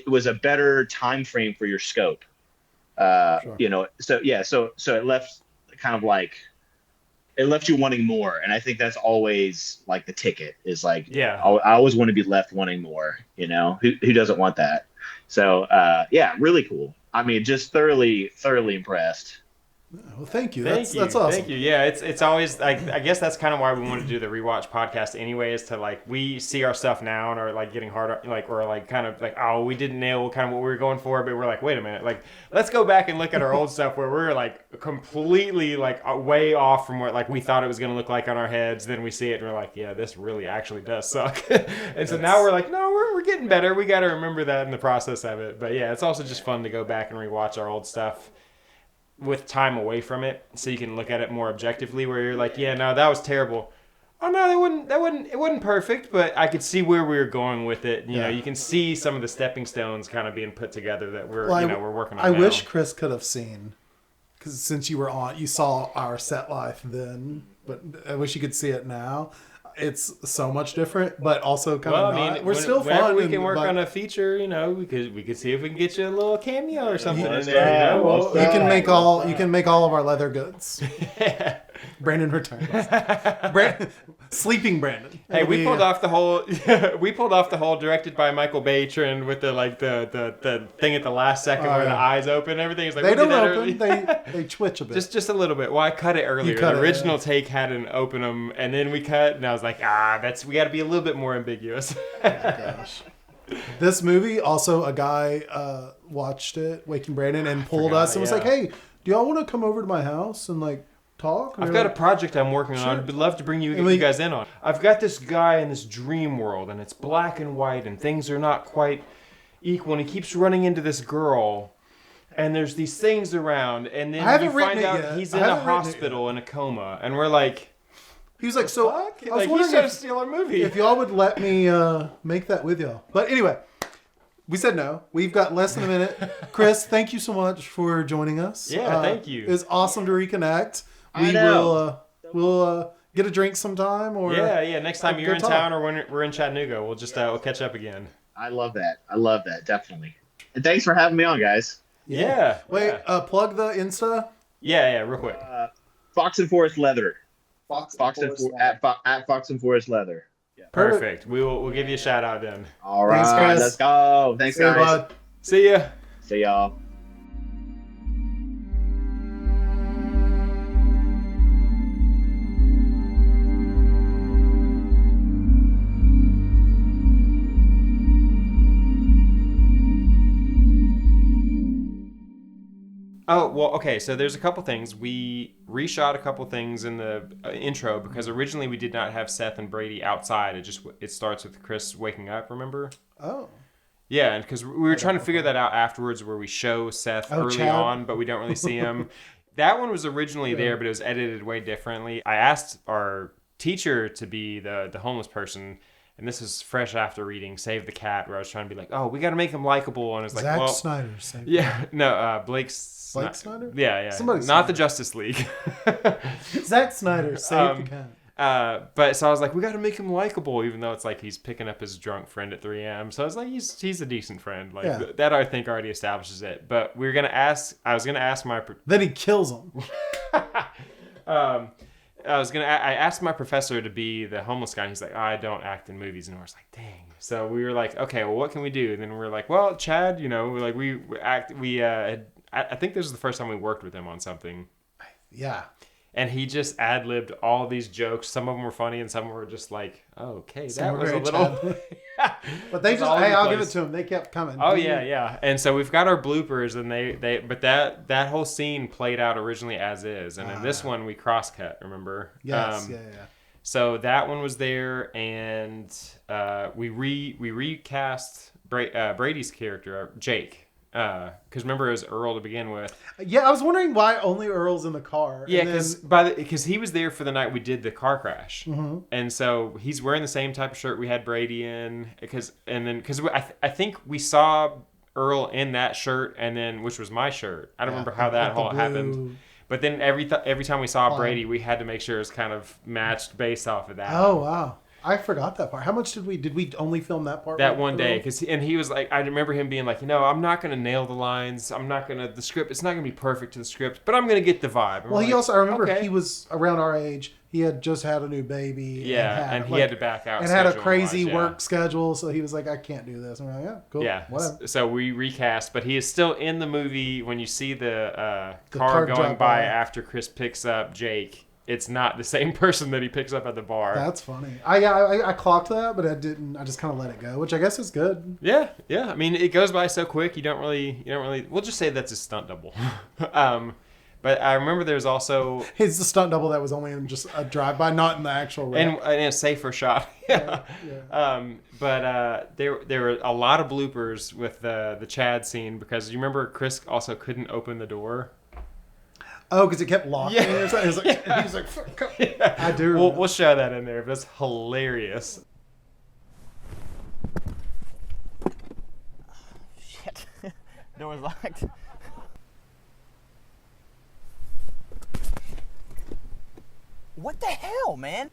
was a better time frame for your scope. Sure. So it left kind of like it left you wanting more, and I think that's always like the ticket is like I always want to be left wanting more. Who doesn't want that? So really cool. I mean, just thoroughly impressed. Well, thank you. That's awesome. Thank you. Yeah, it's always like I guess that's kind of why we want to do the rewatch podcast anyway, is to like we see our stuff now and are like getting harder, like we're like kind of like, oh, we didn't nail kind of what we were going for, but we're like, wait a minute, like let's go back and look at our old stuff where we're like completely like way off from what like we thought it was going to look like on our heads. Then we see it and we're like, yeah, this really actually does suck. And so now we're like, no, we're getting better. We got to remember that in the process of it. But yeah, it's also just fun to go back and rewatch our old stuff with time away from it, so you can look at it more objectively. Where you're like, yeah, no, that was terrible. Oh no, it wasn't perfect, but I could see where we were going with it. You know, you can see some of the stepping stones kind of being put together that we're working on. I wish Chris could have seen, because since you were on, you saw our set life then, but I wish you could see it now. It's so much different, but also kind of not. We're still fun. We can work on a feature, we could see if we can get you a little cameo or something in there. You can make all of our leather goods. Brandon returns. Sleeping Brandon. Hey, we pulled off the whole directed by Michael Bay trend with the thing at the last second where the eyes open. Everything is like they don't open. They twitch a bit. Just a little bit. Well, I cut it earlier. The original take hadn't opened them, and then we cut, and I was like, we got to be a little bit more ambiguous. Oh my gosh. This movie, also a guy watched it, Waking Brandon, and pulled us and was like, "Hey, do y'all want to come over to my house and like talk?" I've got a project I'm working on. I'd love to bring you guys in on. I've got this guy in this dream world, and it's black and white, and things are not quite equal. And he keeps running into this girl, and there's these things around, and then you find out he's in a hospital in a coma, and we're like. He was like, so I was wondering trying to steal our movie. If y'all would let me make that with y'all. But anyway, we said no. We've got less than a minute. Chris, thank you so much for joining us. Yeah, thank you. It's awesome to reconnect. We'll get a drink sometime. Or next time you're in town or when we're in Chattanooga, we'll just we'll catch up again. I love that. Definitely. And thanks for having me on, guys. Yeah. Wait, plug the Insta. Yeah, real quick. Fox and Forest Leather. at Fox and Forest Leather. Yeah. Perfect. We'll give you a shout out then. All right, Thanks, Chris. let's go. Thanks, guys. Bud. See ya. See y'all. Oh, well, okay, so there's a couple things. We reshot a couple things in the intro because originally we did not have Seth and Brady outside. It starts with Chris waking up, remember? Oh. Yeah, and because we were trying to figure that out afterwards where we show Seth early Chad. on, but we don't really see him. That one was originally there, but it was edited way differently. I asked our teacher to be the homeless person, and this is fresh after reading Save the Cat, where I was trying to be like, oh, we got to make him likable, and it's like, Zack well, Snyder. Blake Snyder? Yeah. Somebody not Snyder. the Justice League. Zack Snyder saved the cat. But so I was like, we got to make him likable, even though it's like he's picking up his drunk friend at 3 a.m. So I was like, he's a decent friend. Like that, I think already establishes it. But I was gonna ask my. Then he kills him. I asked my professor to be the homeless guy, and he's like, oh, I don't act in movies. And I was like, dang. So we were like, okay, well, what can we do? And then we were like, well, Chad, like I think this was the first time we worked with him on something. Yeah. And he just ad-libbed all these jokes. Some of them were funny, and some were just like, oh, okay, that was a little... But they just, I'll give it to them. They kept coming. Oh, yeah. And so we've got our bloopers, and but that whole scene played out originally as is. And in this one, we cross-cut, remember? Yes, yeah. So that one was there, and we recast Brady's character, Jake. Because remember, it was Earl to begin with. Yeah, I was wondering why only Earl's in the car. Yeah, because he was there for the night we did the car crash, and so he's wearing the same type of shirt we had Brady in. Because I think we saw Earl in that shirt, and then which was my shirt. I don't remember how that all happened. But then every time we saw Brady, we had to make sure it was kind of matched based off of that. Oh wow. I forgot that part. How much did we only film that part? That one day, and he was like, I remember him being like, I'm not going to nail the lines. The script, it's not going to be perfect to the script, but I'm going to get the vibe. And I remember he was around our age. He had just had a new baby. Yeah, and he had to back out. And had a crazy work schedule, so he was like, I can't do this. And we're like, yeah, cool. Yeah, whatever. So we recast, but he is still in the movie when you see the car going by after Chris picks up Jake. It's not the same person that he picks up at the bar. That's funny. I clocked that, but I didn't. I just kind of let it go, which I guess is good. Yeah. I mean, it goes by so quick. You don't really. We'll just say that's his stunt double. But I remember there's also. It's the stunt double that was only in just a drive-by, not in the actual wreck. And a safer shot. Yeah. But there were a lot of bloopers with the Chad scene because you remember Chris also couldn't open the door. Oh, because it kept locking. Yeah. He was like, fuck. Yeah. I do remember. We'll show that in there, but it's hilarious. Shit. Door's locked. What the hell, man?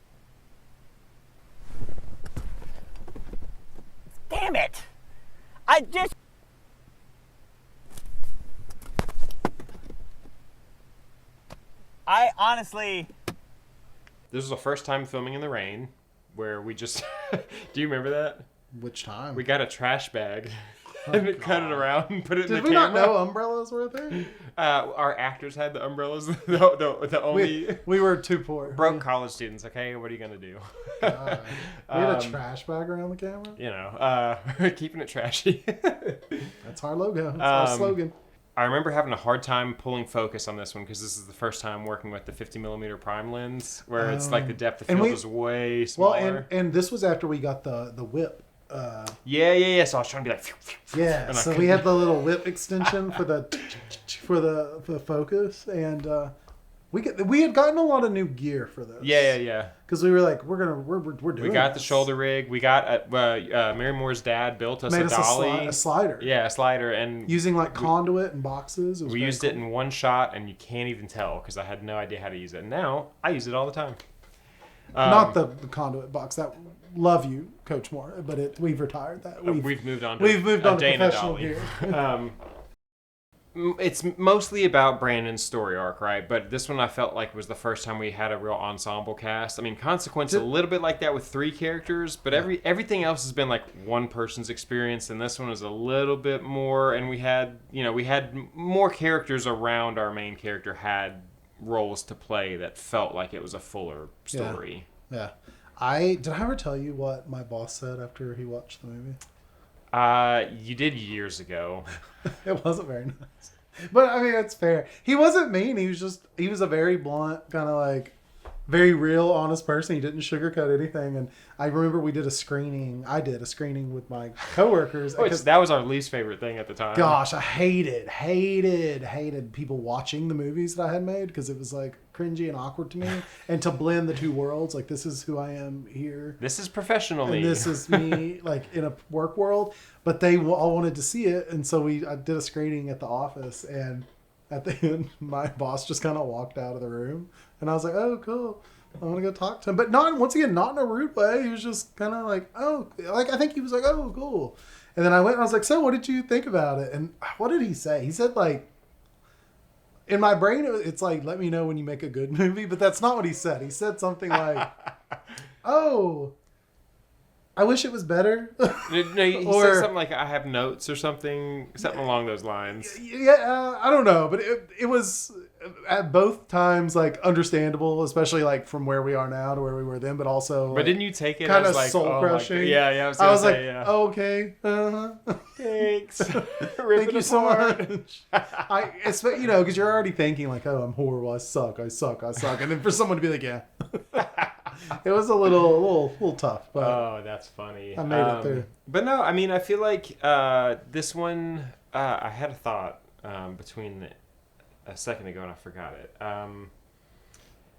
Damn it! I honestly... This was the first time filming in the rain, where we just... Do you remember that? Which time? We got a trash bag and cut it around and put it in the camera. Did we not know umbrellas were a thing? Our actors had the umbrellas. The only... We were too poor. Broke college students, okay? What are you going to do? We had a trash bag around the camera? Keeping it trashy. That's our logo. That's our slogan. I remember having a hard time pulling focus on this one because this is the first time working with the 50mm prime lens, where it's like the depth of field is way smaller. Well, and this was after we got the whip. Yeah. So I was trying to be like, yeah. So we had the little whip extension for the focus, and we had gotten a lot of new gear for this. Yeah. Because we were like, we're doing. We got the shoulder rig. We got Mary Moore's dad built us a dolly, a slider. Yeah, a slider, and using like conduit and boxes. We used it in one shot, and you can't even tell because I had no idea how to use it. And now I use it all the time. Not the conduit box. That love you, Coach Moore, but we've retired that. We've moved on. To professional dolly. gear. it's mostly about Brandon's story arc, right? But this one I felt like was the first time we had a real ensemble cast. I mean, Consequence a little bit like that with 3 characters, but everything else has been like one person's experience, and this one was a little bit more. And we had more characters around our main character had roles to play that felt like it was a fuller story. Yeah. Did I ever tell you what my boss said after he watched the movie? You did years ago. It wasn't very nice. But I mean, it's fair. He wasn't mean. He was a very blunt, kind of like very real, honest person. He didn't sugarcoat anything. And I remember we did a screening. I did a screening with my coworkers. That was our least favorite thing at the time. Gosh, I hated people watching the movies that I had made because it was like cringy and awkward to me. And to blend the two worlds, like this is who I am here. This is professional me. And this is me, like in a work world. But they all wanted to see it, and so I did a screening at the office. And at the end, my boss just kind of walked out of the room, and I was like, "Oh, cool. I want to go talk to him." But not in a rude way. He was just kind of like, "Oh," like I think he was like, "Oh, cool." And then I went and I was like, "So, what did you think about it?" And what did he say? He said like, in my brain, it's like, "Let me know when you make a good movie," but that's not what he said. He said something like, "Oh, I wish it was better." No, he said something like, "I have notes" or something along those lines. Yeah, I don't know, but it was at both times like understandable, especially like from where we are now to where we were then, but also like, but didn't you take it kind as of like soul crushing? Yeah, I was like, yeah. "Oh, okay, Thanks, thank you so much." Because you're already thinking like, "Oh, I'm horrible. I suck, and then for someone to be like, "Yeah." It was a little tough, but oh, that's funny. I made it through. But no, I mean, I feel like this one. I had a thought between a second ago, and I forgot it.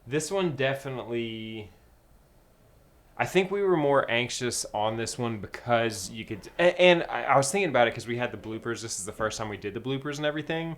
This one definitely. I think we were more anxious on this one because you could, and I was thinking about it because we had the bloopers. This is the first time we did the bloopers and everything.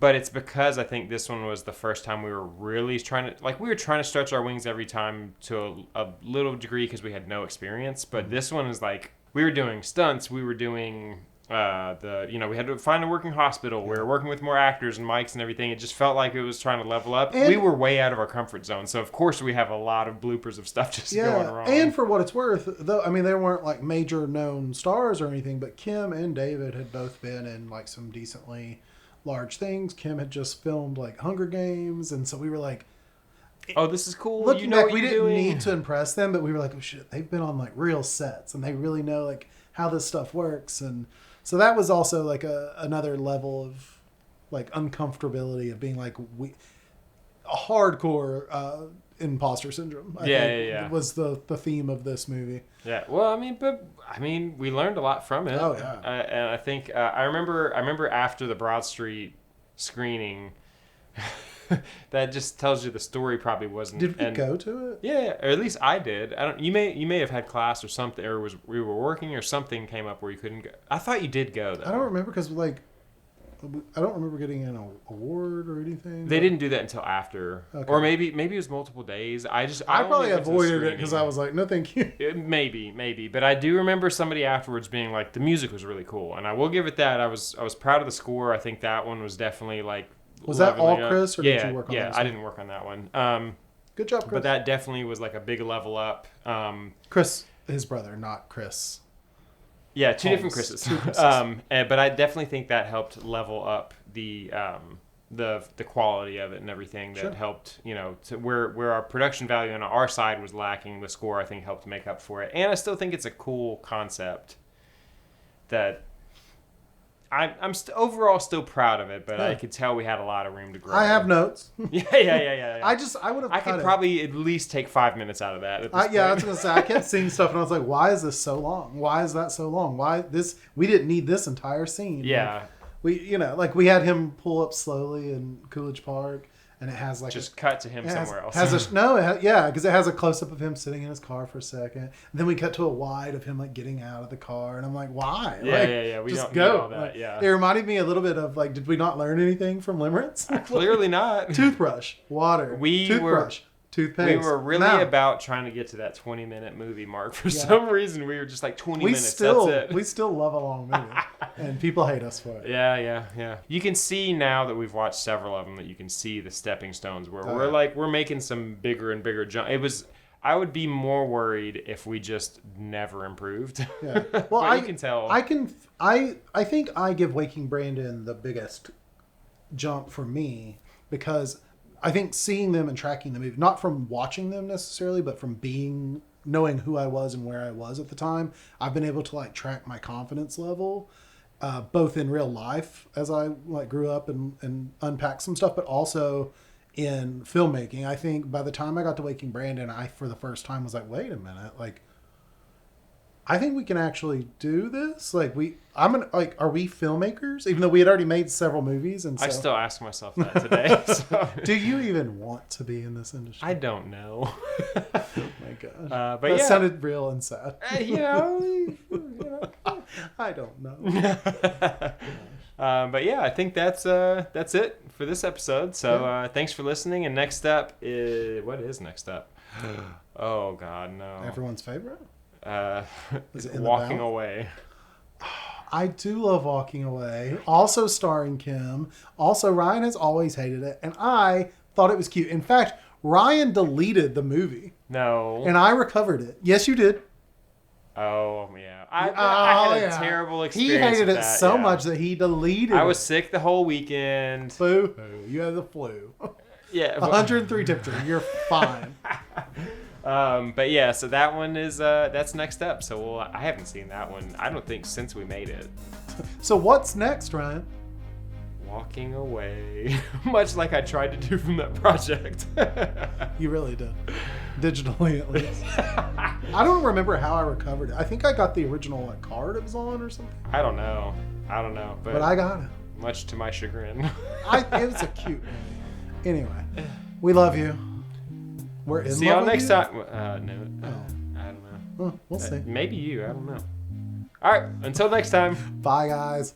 But it's because I think this one was the first time we were really trying to stretch our wings every time to a little degree because we had no experience. But this one is like, we were doing stunts, we were doing we had to find a working hospital. We were working with more actors and mics and everything. It just felt like it was trying to level up. And we were way out of our comfort zone. So of course we have a lot of bloopers of stuff just going wrong. And for what it's worth, though, I mean, they weren't like major known stars or anything, but Kim and David had both been in like some decently large things. Kim had just filmed like Hunger Games, and so we were like, "Oh, this is cool." Looking back, we didn't need to impress them, but we were like, "Oh shit, they've been on like real sets, and they really know like how this stuff works." And so that was also like another level of like uncomfortability of being like a hardcore imposter syndrome. I think was the theme of this movie. Yeah, well, I mean, we learned a lot from it. Oh yeah, and I think I remember after the Broad Street screening, that just tells you the story probably wasn't. Did we go to it? Yeah, or at least I did. I don't. You may have had class or something, or we were working or something came up where you couldn't go. I thought you did go though. I don't remember because like. I don't remember getting an award or anything. They didn't do that until after, or maybe it was multiple days. I probably avoided it because I was like, no, thank you. Maybe, but I do remember somebody afterwards being like, the music was really cool, and I will give it that. I was proud of the score. I think that one was definitely like. Was that all Chris, or did you work on that? Yeah, I didn't work on that one. Good job, Chris. But that definitely was like a big level up. Chris, his brother, not Chris. Yeah, two different Chris's. But I definitely think that helped level up the quality of it and everything. That helped, to where our production value on our side was lacking. The score, I think, helped make up for it. And I still think it's a cool concept that I'm overall still proud of it. But I could tell we had a lot of room to grow. I have notes. Yeah. I could probably at least take 5 minutes out of that. I was gonna say I kept seeing stuff and I was like, why is this so long? Why is that so long? Why this? We didn't need this entire scene. Yeah. Like, we had him pull up slowly in Coolidge Park, and it has like just cut to him somewhere else. Because it has a close up of him sitting in his car for a second. And then we cut to a wide of him like getting out of the car, and I'm like, why? Yeah. We just don't go. Need all that. Like, yeah. It reminded me a little bit of like, did we not learn anything from Limerence? Clearly not. Toothbrush, water. Toothbrush, Toothpaste. We were really No. about trying to get to that 20-minute movie mark. For some reason, we were just like 20 minutes. Still, that's it. We still love a long movie, and people hate us for it. Yeah. You can see now that we've watched several of them that you can see the stepping stones where we're making some bigger and bigger jump. I would be more worried if we just never improved. Yeah. Well, you can tell. I think I give Waking Brandon the biggest jump for me because I think seeing them and tracking the movie, not from watching them necessarily, but from knowing who I was and where I was at the time, I've been able to like track my confidence level, both in real life as I like grew up and unpack some stuff, but also in filmmaking. I think by the time I got to Waking Brandon, I for the first time was like, wait a minute, like I think we can actually do this. Like are we filmmakers? Even though we had already made several movies, and so, I still ask myself that today. So. Do you even want to be in this industry? I don't know. Oh my god! But that yeah, sounded real and sad. you know. I don't know. But yeah, I think that's it for this episode. So thanks for listening. And next up is what is next up? Oh God, no! Everyone's favorite. Is it Walking Away? I do love Walking Away. Also starring Kim. Also, Ryan has always hated it, and I thought it was cute. In fact, Ryan deleted the movie. No. And I recovered it. Yes, you did. Oh yeah. I had a terrible experience. He hated with it that, so much that he deleted it. I was sick the whole weekend. Boo-hoo. You had the flu. Yeah. 103 temperature. You're fine. But yeah, so that one is that's next up. So I haven't seen that one. I don't think since we made it. So what's next, Ryan? Walking Away, much like I tried to do from that project. You really did, digitally at least. I don't remember how I recovered it. I think I got the original card it was on or something. I don't know, but I got it. Much to my chagrin. It was a cute movie. Anyway, we love you. We're in See love y'all with next you? time. No, I don't know. Well, we'll see. Maybe you. I don't know. All right. Until next time. Bye, guys.